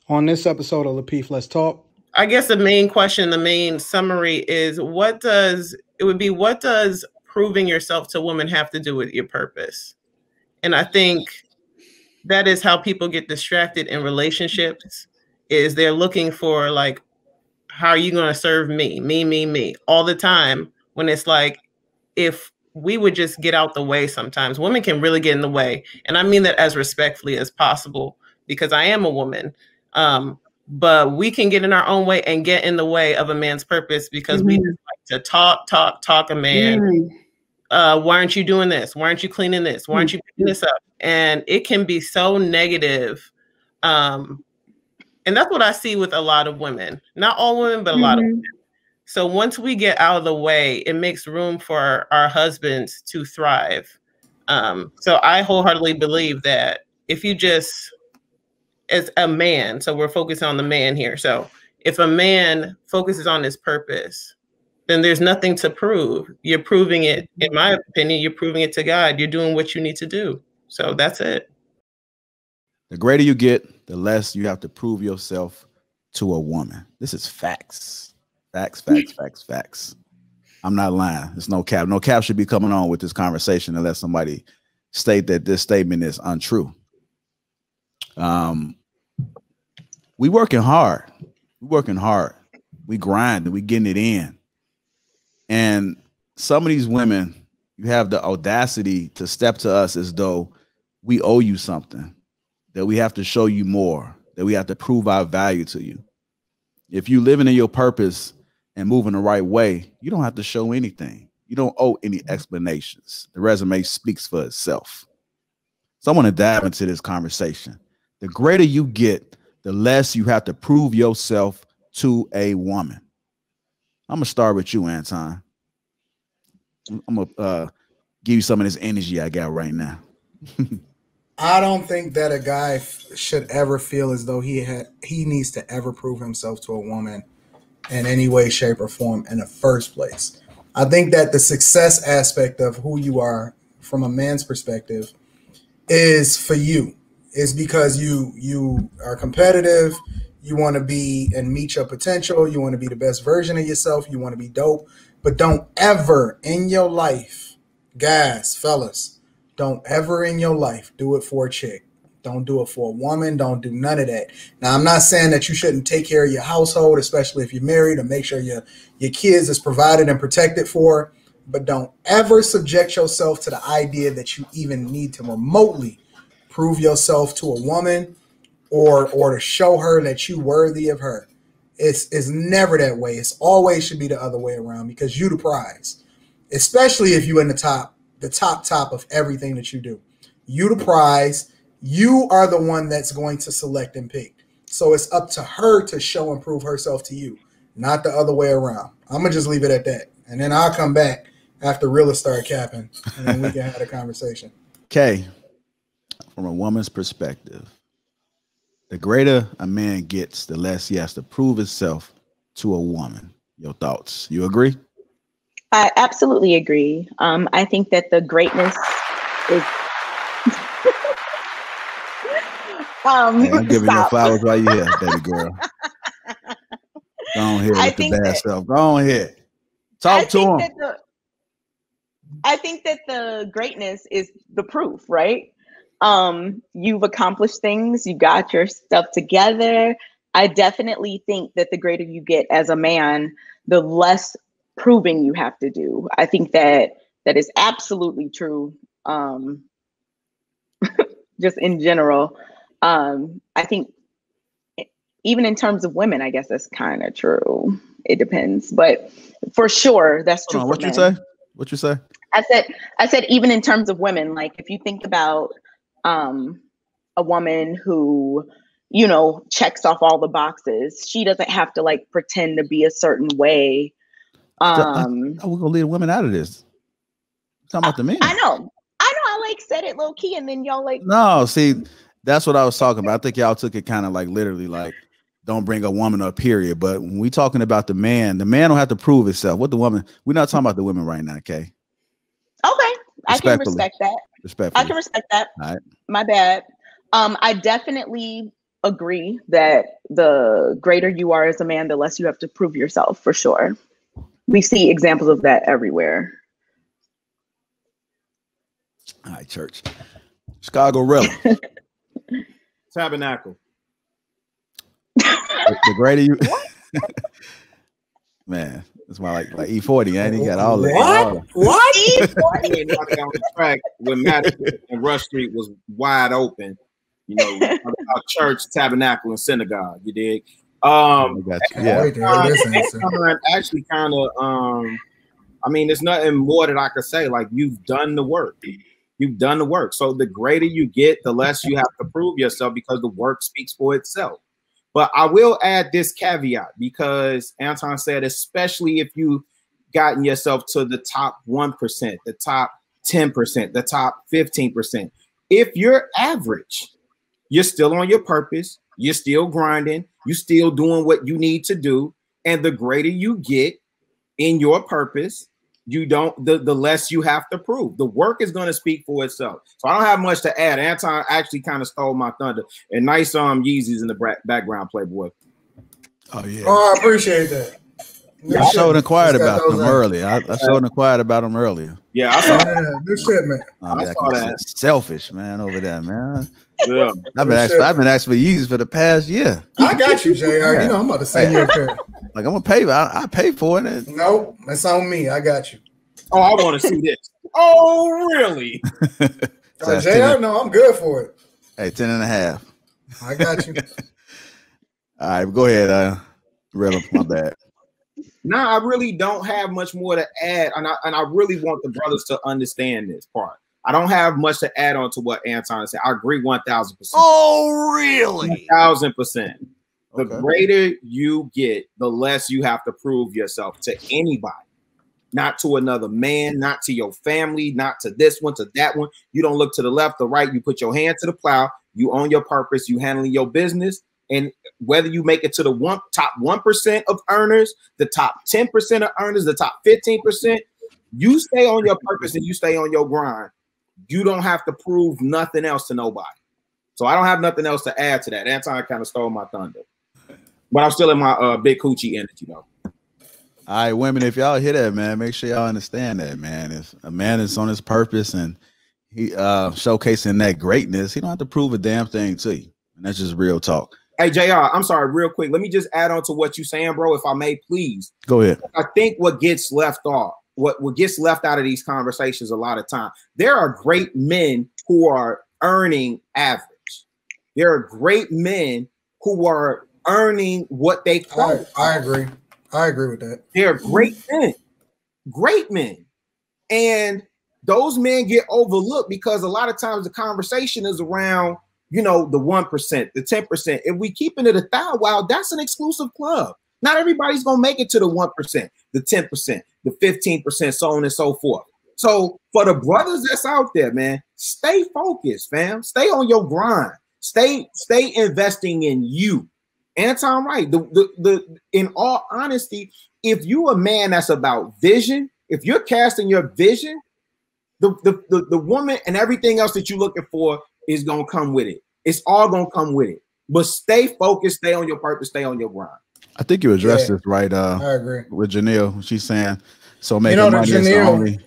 On this episode of Lapeef, Let's Talk. I guess the main question, the main summary is what does proving yourself to a woman have to do with your purpose? And I think that is how people get distracted in relationships, is they're looking for like, how are you going to serve me all the time? When it's like, if we would just get out the way, sometimes women can really get in the way. And I mean that as respectfully as possible, because I am a woman. But we can get in our own way and get in the way of a man's purpose because we just like to talk a man. Why aren't you doing this? Why aren't you cleaning this? Why aren't you picking this up? And it can be so negative. And that's what I see with a lot of women, not all women, but a lot of women. So once we get out of the way, it makes room for our husbands to thrive. So I wholeheartedly believe that if you just, as a man, so we're focusing on the man here. So if a man focuses on his purpose, then there's nothing to prove. You're proving it, in my opinion, you're proving it to God. You're doing what you need to do. So that's it. The greater you get, the less you have to prove yourself to a woman. This is facts. Facts. I'm not lying. There's no cap. No cap should be coming on with this conversation unless somebody state that this statement is untrue. We working hard. We grinding. We getting it in. And some of these women, you have the audacity to step to us as though we owe you something, that we have to show you more, that we have to prove our value to you. If you living in your purpose and moving the right way, you don't have to show anything. You don't owe any explanations. The resume speaks for itself. So I want to dive into this conversation. The greater you get, the less you have to prove yourself to a woman. I'm going to start with you, Anton. I'm going to give you some of this energy I got right now. I don't think that a guy should ever feel as though he needs to ever prove himself to a woman in any way, shape, or form in the first place. I think that the success aspect of who you are from a man's perspective is for you. It's because you are competitive. You want to be and meet your potential. You want to be the best version of yourself. You want to be dope. But don't ever in your life, guys, fellas, don't ever in your life do it for a chick. Don't do it for a woman. Don't do none of that. Now, I'm not saying that you shouldn't take care of your household, especially if you're married, or make sure your kids is provided and protected for. But don't ever subject yourself to the idea that you even need to remotely prove yourself to a woman or to show her that you're worthy of her. It's never that way. It's always should be the other way around, because you the prize, especially if you're in the top of everything that you do. You the prize. You are the one that's going to select and pick. So it's up to her to show and prove herself to you, not the other way around. I'm going to just leave it at that. And then I'll come back after realers start capping, and then we can have a conversation. Okay. From a woman's perspective, the greater a man gets, the less he has to prove himself to a woman. Your thoughts? You agree? I absolutely agree. I think that the greatness is... Hey, I'm giving you flowers while you're here, baby girl. Go on here with the bad stuff. Go on here. Talk to him. I think that the greatness is the proof, right? You've accomplished things. You got your stuff together. I definitely think that the greater you get as a man, the less proving you have to do. I think that is absolutely true. Just in general. I think even in terms of women, I guess that's kind of true. It depends, but for sure, that's true. What you say? What you say? I said even in terms of women, like if you think about a woman who, you know, checks off all the boxes, she doesn't have to like pretend to be a certain way. We're gonna leave women out of this. Talking about the men. I know. I like said it low key, and then y'all like. No, see. That's what I was talking about. I think y'all took it kind of like literally like, don't bring a woman up, period. But when we talking about the man don't have to prove himself. What the woman, we're not talking about the women right now, okay? Okay. I can respect that. Respectfully. I can respect that. All right. My bad. I definitely agree that the greater you are as a man, the less you have to prove yourself, for sure. We see examples of that everywhere. All right, church. Chicago Rella. Tabernacle. The greater you, man. It's my like E40, and he got all that. What? E40 knocked down the track when Matteson and Rush Street was wide open. You know, our church, tabernacle, and synagogue. You dig? Actually, kind of. I mean, there's nothing more that I could say. Like, you've done the work. You've done the work. So the greater you get, the less you have to prove yourself, because the work speaks for itself. But I will add this caveat, because Anton said, especially if you've gotten yourself to the top 1%, the top 10%, the top 15%. If you're average, you're still on your purpose, you're still grinding, you're still doing what you need to do. And the greater you get in your purpose, the less you have to prove. The work is going to speak for itself. So I don't have much to add. Anton actually kind of stole my thunder. And nice Yeezys in the background, Playboy. Oh yeah. Oh, I appreciate that. I showed inquired about them earlier. I showed inquired about them earlier. Yeah, I saw that. Good shit, man. I saw that. Selfish, man, over there, man. Yeah. I've been asking for Yeezys for the past year. I got you, JR. Yeah. You know, I'm about to send you a pair. Like, I'm gonna pay. I pay for it. Nope, that's on me. I got you. Oh, I want to see this. Oh, really? JR, no, I'm good for it. Hey, 10.5. I got you. All right, go ahead. Rilla, my bad. No, I really don't have much more to add, and I really want the brothers to understand this part. I don't have much to add on to what Anton said. I agree 1,000%. Oh, really? 1,000%. The Okay. greater you get, the less you have to prove yourself to anybody. Not to another man, not to your family, not to this one, to that one. You don't look to the left or right. You put your hand to the plow. You own your purpose. You handling your business. And whether you make it to the top 1% of earners, the top 10% of earners, the top 15%, you stay on your purpose and you stay on your grind. You don't have to prove nothing else to nobody. So I don't have nothing else to add to that. Anton kind of stole my thunder. But I'm still in my big coochie energy, though. All right, women, if y'all hear that, man, make sure y'all understand that, man. If a man is on his purpose and he showcasing that greatness, he don't have to prove a damn thing to you. And that's just real talk. Hey, JR, I'm sorry, real quick. Let me just add on to what you're saying, bro, if I may, please. Go ahead. I think what gets left off, what gets left out of these conversations a lot of time, there are great men who are earning average. There are great men who are earning what they call. I agree. I agree with that. They're great men. And those men get overlooked because a lot of times the conversation is around, you know, the 1%, the 10%. If we keeping it a thou, wow, that's an exclusive club. Not everybody's going to make it to the 1%, the 10%, the 15%, so on and so forth. So for the brothers that's out there, man, stay focused, fam. Stay on your grind. Stay investing in you. Anton, right? The in all honesty, if you a man that's about vision, if you're casting your vision, the woman and everything else that you're looking for is gonna come with it. It's all gonna come with it. But stay focused, stay on your purpose, stay on your grind. I think you addressed this right. I agree with Janelle. She's saying so making money is the only.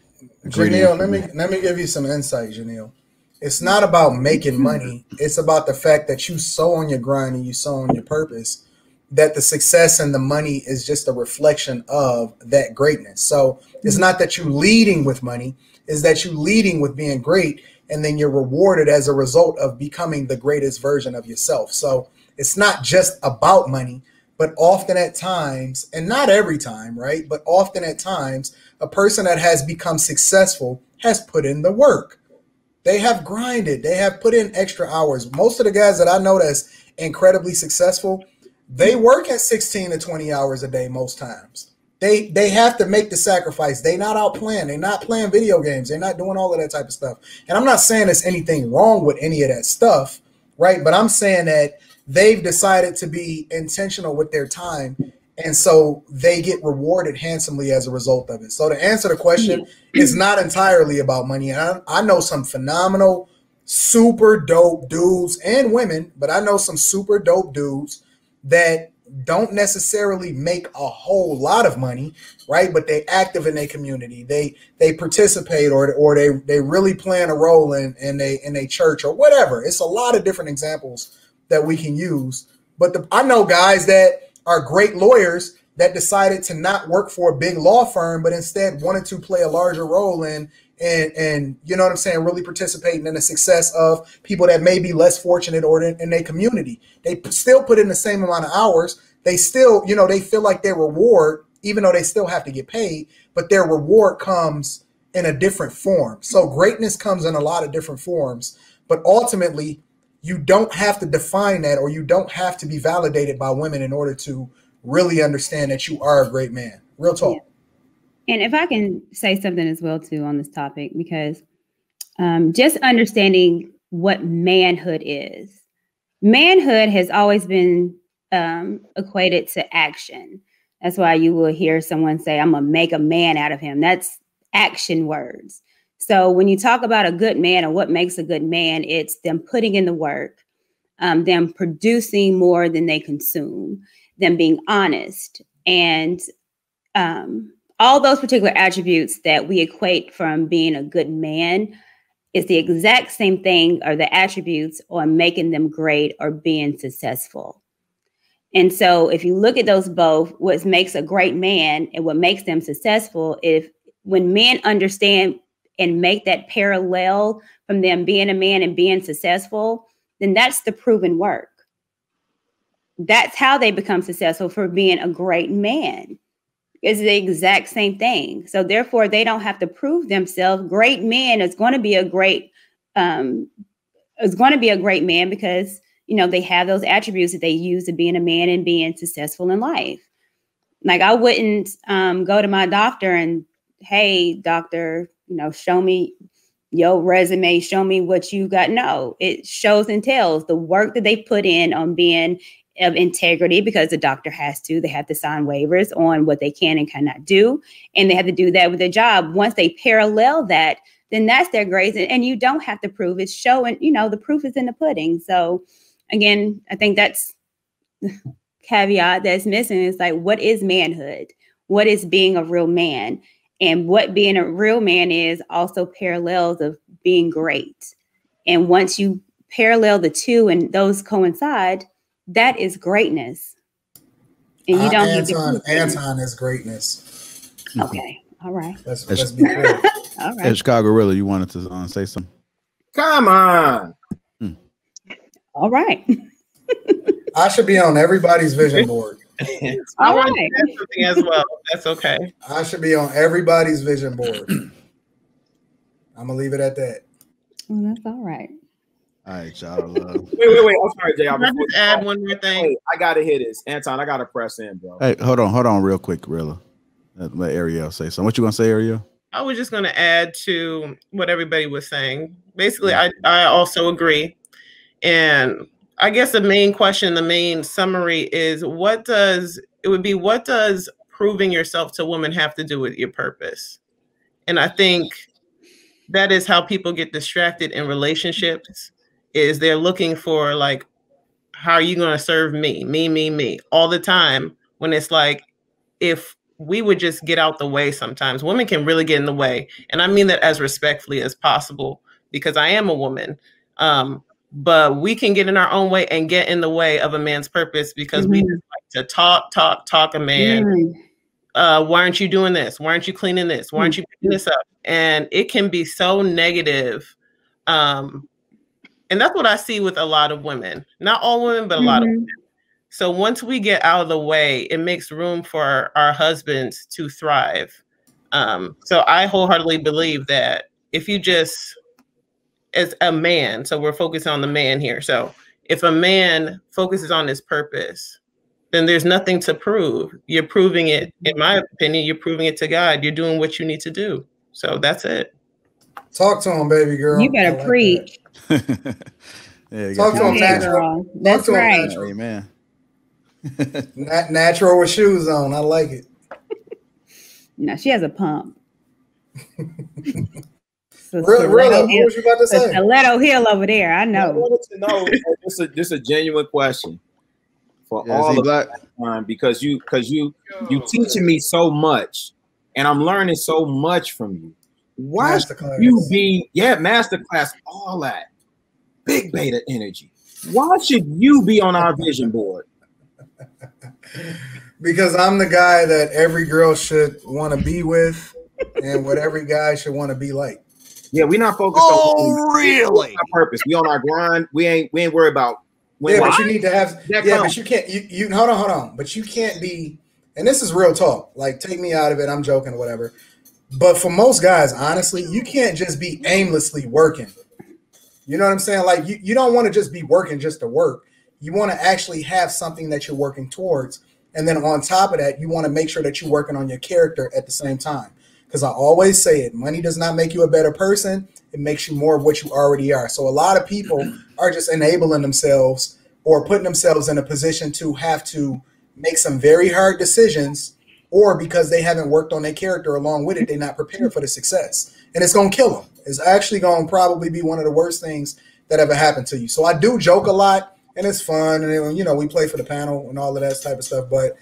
Janelle, let me give you some insight, Janelle. It's not about making money. It's about the fact that you sow on your grind and you sow on your purpose, that the success and the money is just a reflection of that greatness. So it's not that you're leading with money, it's that you're leading with being great, and then you're rewarded as a result of becoming the greatest version of yourself. So it's not just about money, but often at times, and not every time, right? But often at times, a person that has become successful has put in the work. They have grinded. They have put in extra hours. Most of the guys that I know that's incredibly successful, they work at 16 to 20 hours a day most times. They have to make the sacrifice. They're not out playing. They're not playing video games. They're not doing all of that type of stuff. And I'm not saying there's anything wrong with any of that stuff, right? But I'm saying that they've decided to be intentional with their time, and so they get rewarded handsomely as a result of it. So to answer the question, it's not entirely about money. And I know some phenomenal super dope dudes and women, but I know some super dope dudes that don't necessarily make a whole lot of money, right? But they active in their community. They participate or they really playing a role in a church or whatever. It's a lot of different examples that we can use. But I know guys that are great lawyers that decided to not work for a big law firm, but instead wanted to play a larger role in and you know what I'm saying, really participating in the success of people that may be less fortunate or in their community. They still put in the same amount of hours. They still, you know, they feel like their reward, even though they still have to get paid, but their reward comes in a different form. So greatness comes in a lot of different forms, but ultimately you don't have to define that, or you don't have to be validated by women in order to really understand that you are a great man. Real talk. Yeah. And if I can say something as well, too, on this topic, because just understanding what manhood is. Manhood has always been equated to action. That's why you will hear someone say, I'm going to make a man out of him. That's action words. So when you talk about a good man or what makes a good man, it's them putting in the work, them producing more than they consume, them being honest, and all those particular attributes that we equate from being a good man is the exact same thing, or the attributes on making them great or being successful. And so if you look at those both, what makes a great man and what makes them successful, when men understand and make that parallel from them being a man and being successful, then that's the proven work. That's how they become successful, for being a great man. It's the exact same thing. So therefore, they don't have to prove themselves. Great men is going to be a great man because, you know, they have those attributes that they use to being a man and being successful in life. Like, I wouldn't go to my doctor and, hey, doctor, you know, show me your resume, show me what you got. No, it shows and tells the work that they put in on being of integrity, because the doctor has to. They have to sign waivers on what they can and cannot do. And they have to do that with their job. Once they parallel that, then that's their grades. And you don't have to prove. It's showing, you know, the proof is in the pudding. So again, I think that's the caveat that's missing. Is like, what is manhood? What is being a real man? And what being a real man is also parallels of being great. And once you parallel the two and those coincide, that is greatness. And you don't need to. Anton is greatness. Okay. All right. Let's be clear. All right. Hey, Chicago Rilla, you wanted to say something? Come on. All right. I should be on everybody's vision board. I want to add something as well. That's okay. I should be on everybody's vision board. I'm gonna leave it at that. Well, that's all right. All right, y'all. Wait. I'm sorry, Jay. Can I just add one more thing? Wait, I gotta hit this, Anton. I gotta press in, bro. Hey, hold on, real quick, Rilla. Let Ariel say something. What you gonna say, Ariel? I was just going to add to what everybody was saying. Basically, I also agree. And I guess the main question, the main summary is what does proving yourself to women have to do with your purpose? And I think that is how people get distracted in relationships, is they're looking for, like, how are you going to serve me all the time, when it's like, if we would just get out the way sometimes. Women can really get in the way. And I mean that as respectfully as possible, because I am a woman. But we can get in our own way and get in the way of a man's purpose, because we just like to talk a man. Why aren't you doing this? Why aren't you cleaning this? Why aren't you picking this up? And it can be so negative. And that's what I see with a lot of women. Not all women, but a lot of women. So once we get out of the way, it makes room for our husbands to thrive. So I wholeheartedly believe that if you just, as a man, so we're focusing on the man here. So if a man focuses on his purpose, then there's nothing to prove. You're proving it, in my opinion, you're proving it to God. You're doing what you need to do. So that's it. Talk to him, baby girl. You better preach. Yeah, Talk to him, natural. That's right. Amen. Natural with shoes on. I like it. No, she has a pump. Really, what was you about to say? Stiletto Hill over there. I I know. wanted to know. This is a genuine question for all of Black? time because you teaching me so much, and I'm learning so much from you. Why should you be masterclass, all that big beta energy? Why should you be on our vision board? Because I'm the guy that every girl should want to be with, and what every guy should want to be like. Yeah, we're not focused on really our purpose. We on our grind. We ain't worried about. But you need to have. But you can't. You hold on. But you can't be. And this is real talk. Like, take me out of it. I'm joking or whatever. But for most guys, honestly, you can't just be aimlessly working. You know what I'm saying? Like, you don't want to just be working just to work. You want to actually have something that you're working towards. And then on top of that, you want to make sure that you're working on your character at the same time. Because I always say it, money does not make you a better person. It makes you more of what you already are. So a lot of people are just enabling themselves or putting themselves in a position to have to make some very hard decisions, or because they haven't worked on their character along with it, they're not prepared for the success. And it's going to kill them. It's actually going to probably be one of the worst things that ever happened to you. So I do joke a lot, and it's fun. And, you know, we play for the panel and all of that type of stuff. But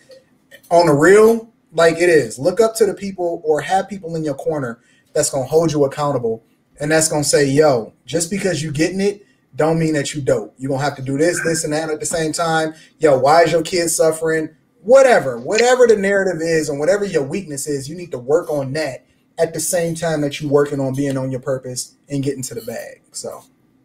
on the real, like it is, look up to the people or have people in your corner that's going to hold you accountable. And that's going to say, yo, just because you getting it, don't mean that you dope. You're going to have to do this, this, and that at the same time. Yo, why is your kid suffering? Whatever the narrative is and whatever your weakness is, you need to work on that at the same time that you're working on being on your purpose and getting to the bag. So